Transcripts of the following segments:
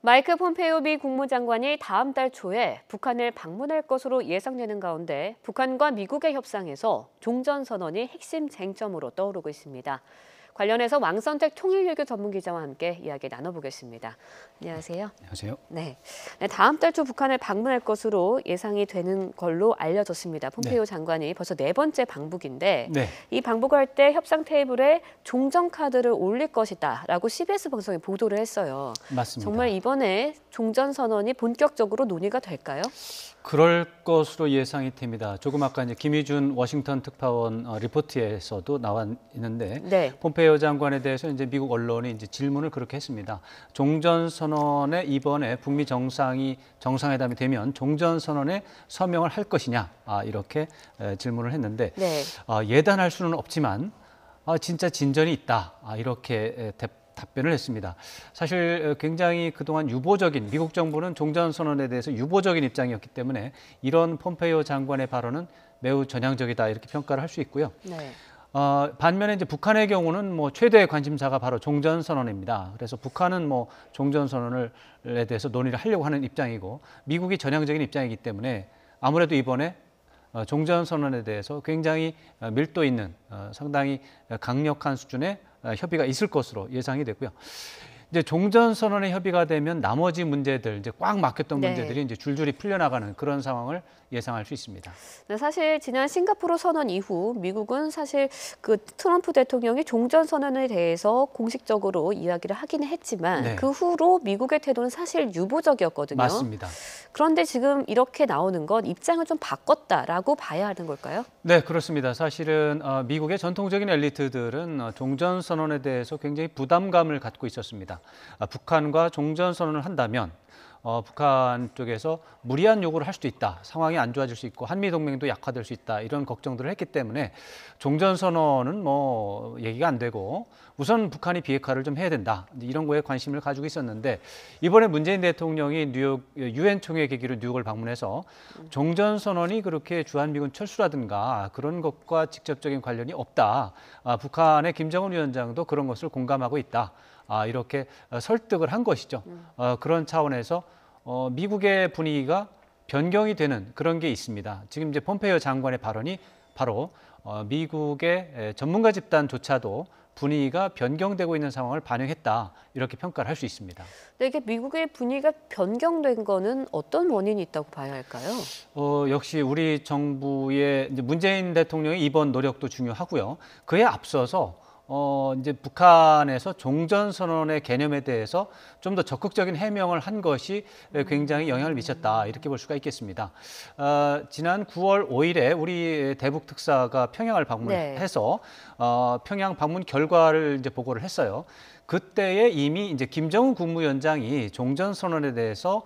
마이크 폼페이오 미 국무장관이 다음 달 초에 북한을 방문할 것으로 예상되는 가운데 북한과 미국의 협상에서 종전선언이 핵심 쟁점으로 떠오르고 있습니다. 관련해서 왕선택 통일외교 전문기자와 함께 이야기 나눠보겠습니다. 안녕하세요. 안녕하세요. 네, 다음 달 초 북한을 방문할 것으로 예상이 되는 걸로 알려졌습니다. 폼페이오 장관이 벌써 4번째 방북인데 이 방북할 때 협상 테이블에 종전 카드를 올릴 것이다라고 CBS 방송이 보도를 했어요. 맞습니다. 정말 이번에 종전 선언이 본격적으로 논의가 될까요? 그럴 것으로 예상이 됩니다. 조금 아까 이제 김희준 워싱턴 특파원 리포트에서도 나와 있는데 폼페이오 장관에 대해서 이제 미국 언론이 이제 질문을 그렇게 했습니다. 종전 선언에 이번에 북미 정상회담이 되면 종전 선언에 서명을 할 것이냐 이렇게 질문을 했는데 예단할 수는 없지만 진짜 진전이 있다 이렇게 답변을 했습니다. 사실 굉장히 그동안 유보적인 미국 정부는 종전선언에 대해서 유보적인 입장이었기 때문에 이런 폼페이오 장관의 발언은 매우 전향적이다 이렇게 평가를 할 수 있고요. 반면에 이제 북한의 경우는 최대의 관심사가 바로 종전선언입니다. 그래서 북한은 종전선언에 대해서 논의를 하려고 하는 입장이고 미국이 전향적인 입장이기 때문에 아무래도 이번에 종전선언에 대해서 굉장히 밀도 있는 상당히 강력한 수준의 협의가 있을 것으로 예상이 되고요. 이제 종전선언에 협의가 되면 나머지 문제들, 이제 꽉 막혔던 문제들이 이제 줄줄이 풀려나가는 그런 상황을 예상할 수 있습니다. 사실 지난 싱가포르 선언 이후 미국은 사실 그 트럼프 대통령이 종전선언에 대해서 공식적으로 이야기를 하기는 했지만 그 후로 미국의 태도는 사실 유보적이었거든요. 맞습니다. 그런데 지금 이렇게 나오는 건 입장을 좀 바꿨다라고 봐야 하는 걸까요? 네, 그렇습니다. 사실은 미국의 전통적인 엘리트들은 종전선언에 대해서 굉장히 부담감을 갖고 있었습니다. 북한과 종전선언을 한다면 북한 쪽에서 무리한 요구를 할 수도 있다. 상황이 안 좋아질 수 있고 한미동맹도 약화될 수 있다. 이런 걱정들을 했기 때문에 종전선언은 얘기가 안 되고 우선 북한이 비핵화를 좀 해야 된다. 이런 거에 관심을 가지고 있었는데 이번에 문재인 대통령이 뉴욕 유엔 총회 계기로 뉴욕을 방문해서 종전선언이 그렇게 주한미군 철수라든가 그런 것과 직접적인 관련이 없다. 북한의 김정은 위원장도 그런 것을 공감하고 있다. 이렇게 설득을 한 것이죠. 그런 차원에서 미국의 분위기가 변경이 되는 그런 게 있습니다. 지금 이제 폼페이오 장관의 발언이 바로 미국의 전문가 집단조차도 분위기가 변경되고 있는 상황을 반영했다. 이렇게 평가를 할 수 있습니다. 이게 미국의 분위기가 변경된 거는 어떤 원인이 있다고 봐야 할까요? 역시 우리 정부의 이제 문재인 대통령의 이번 노력도 중요하고요. 그에 앞서서 이제 북한에서 종전선언의 개념에 대해서 좀 더 적극적인 해명을 한 것이 굉장히 영향을 미쳤다 이렇게 볼 수가 있겠습니다. 지난 9월 5일에 우리 대북 특사가 평양을 방문해서 평양 방문 결과를 이제 보고를 했어요. 그때에 이미 이제 김정은 국무위원장이 종전선언에 대해서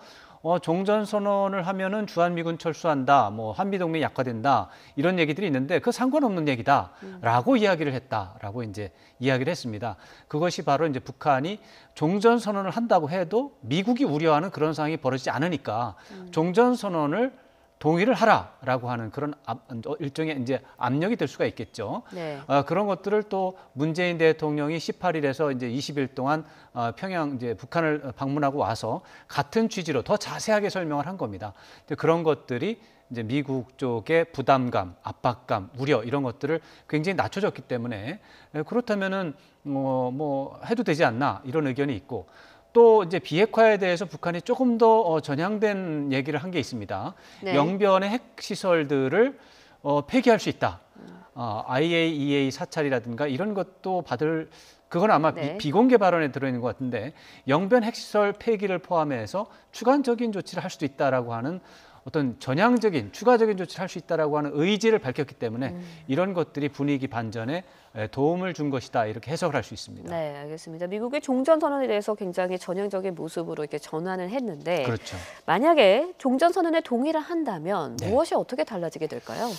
종전선언을 하면은 주한미군 철수한다, 한미동맹이 약화된다 이런 얘기들이 있는데 그 상관없는 얘기다라고 이야기를 했다라고 이제 이야기를 했습니다. 그것이 바로 이제 북한이 종전선언을 한다고 해도 미국이 우려하는 그런 상황이 벌어지지 않으니까 종전선언을 동의를 하라라고 하는 그런 일종의 이제 압력이 될 수가 있겠죠. 그런 것들을 또 문재인 대통령이 18일에서 이제 20일 동안 평양 이제 북한을 방문하고 와서 같은 취지로 더 자세하게 설명을 한 겁니다. 그런 것들이 이제 미국 쪽의 부담감, 압박감, 우려 이런 것들을 굉장히 낮춰줬기 때문에 그렇다면은 해도 되지 않나 이런 의견이 있고. 또 이제 비핵화에 대해서 북한이 조금 더 전향된 얘기를 한 게 있습니다. 영변의 핵시설들을 폐기할 수 있다. IAEA 사찰이라든가 이런 것도 그건 아마 비공개 발언에 들어있는 것 같은데 영변 핵시설 폐기를 포함해서 추가적인 조치를 할 수도 있다라고 하는 어떤 전향적인 추가적인 조치를 할 수 있다라고 하는 의지를 밝혔기 때문에 이런 것들이 분위기 반전에 도움을 준 것이다 이렇게 해석을 할 수 있습니다. 네, 알겠습니다. 미국의 종전선언에 대해서 굉장히 전향적인 모습으로 이렇게 전환을 했는데 만약에 종전선언에 동의를 한다면 무엇이 어떻게 달라지게 될까요?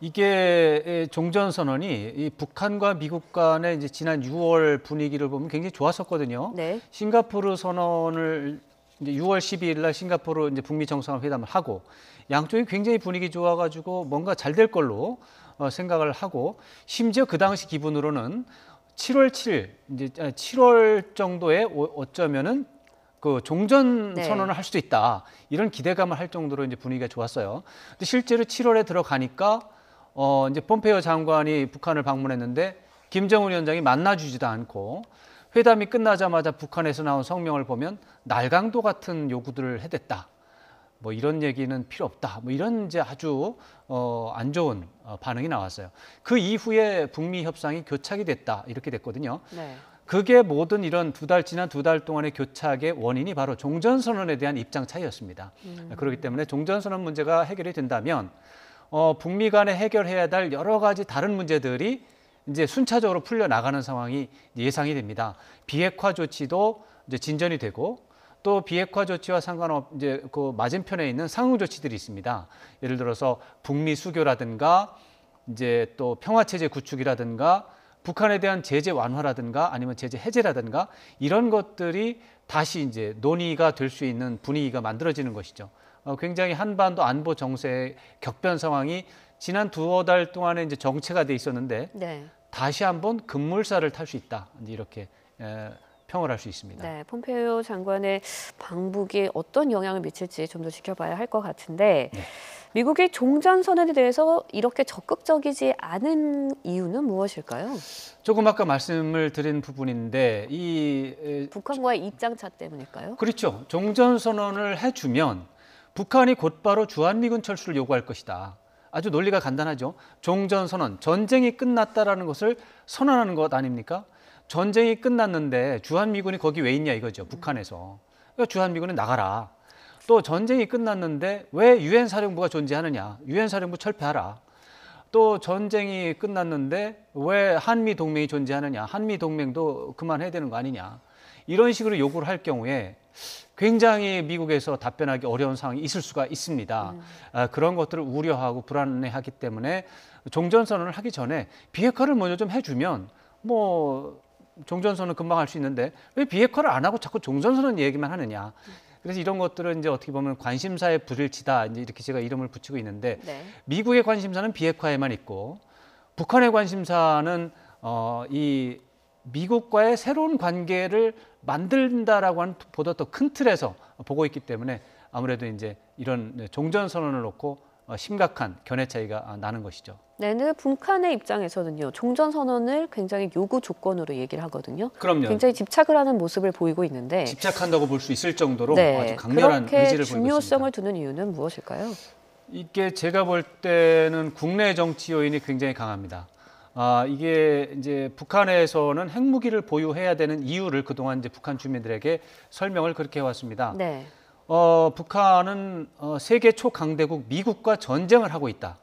이게 종전선언이 이 북한과 미국 간의 이제 지난 6월 분위기를 보면 굉장히 좋았었거든요. 싱가포르 선언을 이제 6월 12일 날 싱가포르 이제 북미 정상회담을 하고 양쪽이 굉장히 분위기 좋아가지고 뭔가 잘 될 걸로 생각을 하고 심지어 그 당시 기분으로는 7월 7일 이제 7월 정도에 어쩌면은 그 종전 네. 선언을 할 수도 있다. 이런 기대감을 할 정도로 이제 분위기가 좋았어요. 근데 실제로 7월에 들어가니까 이제 폼페이오 장관이 북한을 방문했는데 김정은 위원장이 만나주지도 않고 회담이 끝나자마자 북한에서 나온 성명을 보면 날강도 같은 요구들을 해댔다. 뭐 이런 얘기는 필요 없다. 뭐 이런 이제 아주 안 좋은 반응이 나왔어요. 그 이후에 북미 협상이 교착이 됐다. 이렇게 됐거든요. 네. 그게 모든 이런 지난 두 달 동안의 교착의 원인이 바로 종전선언에 대한 입장 차이였습니다. 그렇기 때문에 종전선언 문제가 해결이 된다면 북미 간에 해결해야 될 여러 가지 다른 문제들이 이제 순차적으로 풀려 나가는 상황이 예상이 됩니다. 비핵화 조치도 이제 진전이 되고 또 비핵화 조치와 이제 그 맞은편에 있는 상응 조치들이 있습니다. 예를 들어서 북미 수교라든가 이제 또 평화 체제 구축이라든가 북한에 대한 제재 완화라든가 아니면 제재 해제라든가 이런 것들이 다시 이제 논의가 될 수 있는 분위기가 만들어지는 것이죠. 굉장히 한반도 안보 정세의 격변 상황이 지난 두어 달 동안에 이제 정체가 돼 있었는데 네. 다시 한번 급물살을 탈 수 있다. 이렇게 평을 할 수 있습니다. 네, 폼페이오 장관의 방북이 어떤 영향을 미칠지 좀 더 지켜봐야 할 것 같은데 네. 미국이 종전선언에 대해서 이렇게 적극적이지 않은 이유는 무엇일까요? 조금 아까 말씀을 드린 부분인데 북한과의 입장차 때문일까요? 그렇죠. 종전선언을 해주면 북한이 곧바로 주한미군 철수를 요구할 것이다. 아주 논리가 간단하죠. 종전선언, 전쟁이 끝났다라는 것을 선언하는 것 아닙니까? 전쟁이 끝났는데 주한미군이 거기 왜 있냐 이거죠. 북한에서. 그러니까 주한미군은 나가라. 또 전쟁이 끝났는데 왜 유엔 사령부가 존재하느냐. 유엔 사령부 철폐하라. 또 전쟁이 끝났는데 왜 한미 동맹이 존재하느냐. 한미 동맹도 그만해야 되는 거 아니냐. 이런 식으로 요구를 할 경우에 굉장히 미국에서 답변하기 어려운 상황이 있을 수가 있습니다. 그런 것들을 우려하고 불안해하기 때문에 종전선언을 하기 전에 비핵화를 먼저 좀 해주면 뭐 종전선언 금방 할 수 있는데 왜 비핵화를 안 하고 자꾸 종전선언 얘기만 하느냐. 그래서 이런 것들은 이제 어떻게 보면 관심사의 불일치다. 이제 이렇게 제가 이름을 붙이고 있는데 네. 미국의 관심사는 비핵화에만 있고 북한의 관심사는 이 미국과의 새로운 관계를 만든다라고 하는 보다 더 큰 틀에서 보고 있기 때문에 아무래도 이제 이런 종전선언을 놓고 심각한 견해 차이가 나는 것이죠. 네, 북한의 입장에서는요. 종전선언을 굉장히 요구 조건으로 얘기를 하거든요. 그럼요. 굉장히 집착을 하는 모습을 보이고 있는데 집착한다고 볼 수 있을 정도로 네, 아주 강렬한 그렇게 의지를 보이고 중요성을 있습니다. 두는 이유는 무엇일까요? 이게 제가 볼 때는 국내 정치 요인이 굉장히 강합니다. 이게 이제 북한에서는 핵무기를 보유해야 되는 이유를 그동안 이제 북한 주민들에게 설명을 그렇게 해왔습니다. 네. 북한은 세계 초강대국 미국과 전쟁을 하고 있다.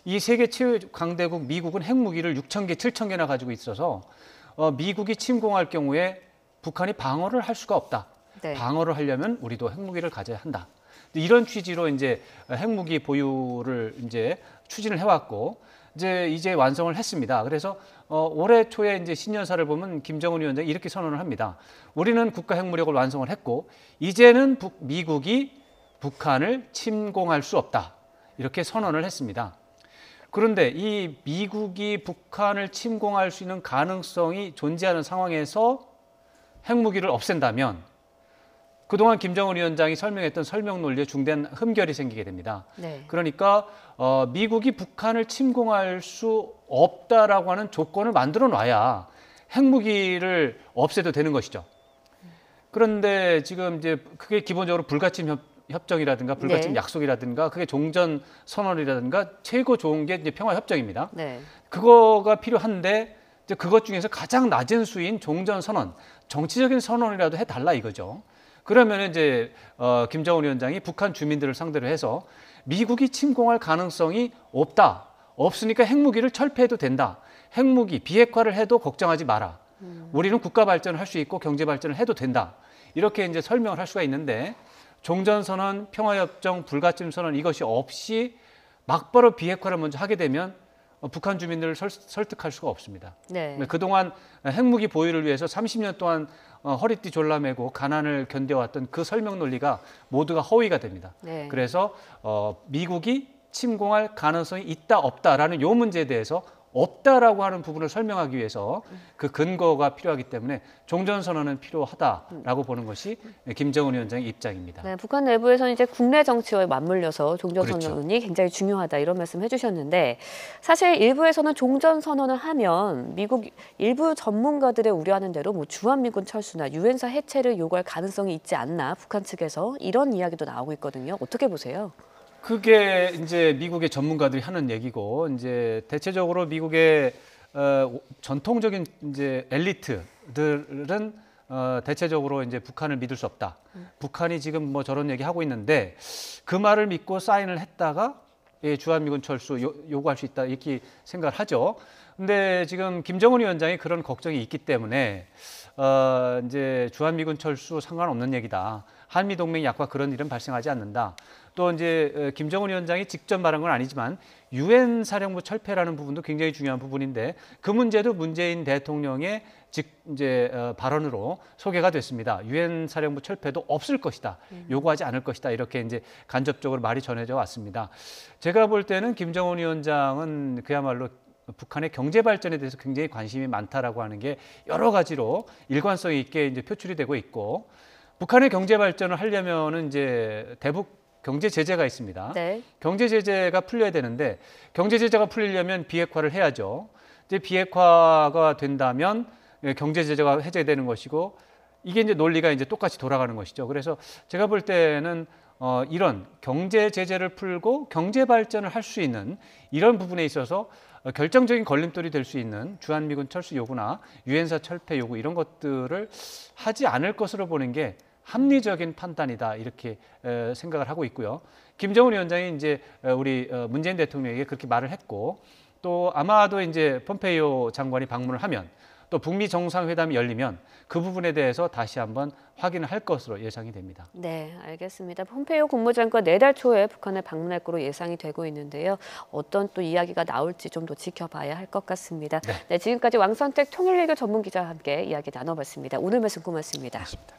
이 세계 최강대국 미국은 핵무기를 6,000개, 7,000개나 가지고 있어서 미국이 침공할 경우에 북한이 방어를 할 수가 없다. 네. 방어를 하려면 우리도 핵무기를 가져야 한다. 이런 취지로 이제 핵무기 보유를 이제 추진을 해왔고 이제 완성을 했습니다. 그래서 올해 초에 이제 신년사를 보면 김정은 위원장이 이렇게 선언을 합니다. 우리는 국가 핵무력을 완성을 했고 이제는 미국이 북한을 침공할 수 없다. 이렇게 선언을 했습니다. 그런데 이 미국이 북한을 침공할 수 있는 가능성이 존재하는 상황에서 핵무기를 없앤다면 그동안 김정은 위원장이 설명했던 설명 논리에 중대한 흠결이 생기게 됩니다. 네. 그러니까 미국이 북한을 침공할 수 없다라고 하는 조건을 만들어 놔야 핵무기를 없애도 되는 것이죠. 그런데 지금 이제 그게 기본적으로 불가침 협정이라든가 불가침 네. 약속이라든가 그게 종전 선언이라든가 최고 좋은 게 이제 평화 협정입니다. 네. 그거가 필요한데 이제 그것 중에서 가장 낮은 수인 종전 선언, 정치적인 선언이라도 해달라 이거죠. 그러면 이제 김정은 위원장이 북한 주민들을 상대로 해서 미국이 침공할 가능성이 없다. 없으니까 핵무기를 철폐해도 된다. 핵무기 비핵화를 해도 걱정하지 마라. 우리는 국가 발전을 할 수 있고 경제 발전을 해도 된다. 이렇게 이제 설명을 할 수가 있는데 종전선언, 평화협정, 불가침 선언 이것이 없이 막바로 비핵화를 먼저 하게 되면 북한 주민들을 설득할 수가 없습니다. 네. 그동안 핵무기 보유를 위해서 30년 동안 허리띠 졸라매고 가난을 견뎌왔던 그 설명 논리가 모두가 허위가 됩니다. 네. 그래서 미국이 침공할 가능성이 있다 없다라는 이 문제에 대해서 없다라고 하는 부분을 설명하기 위해서 그 근거가 필요하기 때문에 종전선언은 필요하다라고 보는 것이 김정은 위원장의 입장입니다. 네, 북한 내부에서는 이제 국내 정치와 맞물려서 종전선언이 그렇죠. 굉장히 중요하다 이런 말씀 해주셨는데 사실 일부에서는 종전선언을 하면 미국 일부 전문가들의 우려하는 대로 뭐 주한미군 철수나 유엔사 해체를 요구할 가능성이 있지 않나 북한 측에서 이런 이야기도 나오고 있거든요. 어떻게 보세요? 그게 이제 미국의 전문가들이 하는 얘기고 이제 대체적으로 미국의 전통적인 이제 엘리트들은 대체적으로 이제 북한을 믿을 수 없다. 북한이 지금 뭐 저런 얘기 하고 있는데 그 말을 믿고 사인을 했다가 예, 주한미군 철수 요구할 수 있다 이렇게 생각을 하죠. 근데 지금 김정은 위원장이 그런 걱정이 있기 때문에 이제 주한미군 철수 상관없는 얘기다. 한미 동맹이 약화 그런 일은 발생하지 않는다. 또 이제 김정은 위원장이 직접 말한 건 아니지만 유엔 사령부 철폐라는 부분도 굉장히 중요한 부분인데 그 문제도 문재인 대통령의 이제 발언으로 소개가 됐습니다. 유엔 사령부 철폐도 없을 것이다. 요구하지 않을 것이다. 이렇게 이제 간접적으로 말이 전해져 왔습니다. 제가 볼 때는 김정은 위원장은 그야말로 북한의 경제 발전에 대해서 굉장히 관심이 많다라고 하는 게 여러 가지로 일관성 있게 이제 표출이 되고 있고 북한의 경제 발전을 하려면은 이제 대북 경제 제재가 있습니다. 네. 경제 제재가 풀려야 되는데 경제 제재가 풀리려면 비핵화를 해야죠. 이제 비핵화가 된다면 경제 제재가 해제되는 것이고 이게 이제 논리가 이제 똑같이 돌아가는 것이죠. 그래서 제가 볼 때는 이런 경제 제재를 풀고 경제 발전을 할 수 있는 이런 부분에 있어서 결정적인 걸림돌이 될 수 있는 주한미군 철수 요구나 유엔사 철폐 요구 이런 것들을 하지 않을 것으로 보는 게 합리적인 판단이다 이렇게 생각을 하고 있고요. 김정은 위원장이 이제 우리 문재인 대통령에게 그렇게 말을 했고 또 아마도 이제 폼페이오 장관이 방문을 하면 또 북미 정상회담이 열리면 그 부분에 대해서 다시 한번 확인을 할 것으로 예상이 됩니다. 네, 알겠습니다. 폼페이오 국무장관 내달 초에 북한을 방문할 거로 예상이 되고 있는데요. 어떤 또 이야기가 나올지 좀 더 지켜봐야 할 것 같습니다. 네, 지금까지 왕선택 통일외교 전문기자와 함께 이야기 나눠봤습니다. 오늘 말씀 고맙습니다. 고맙습니다.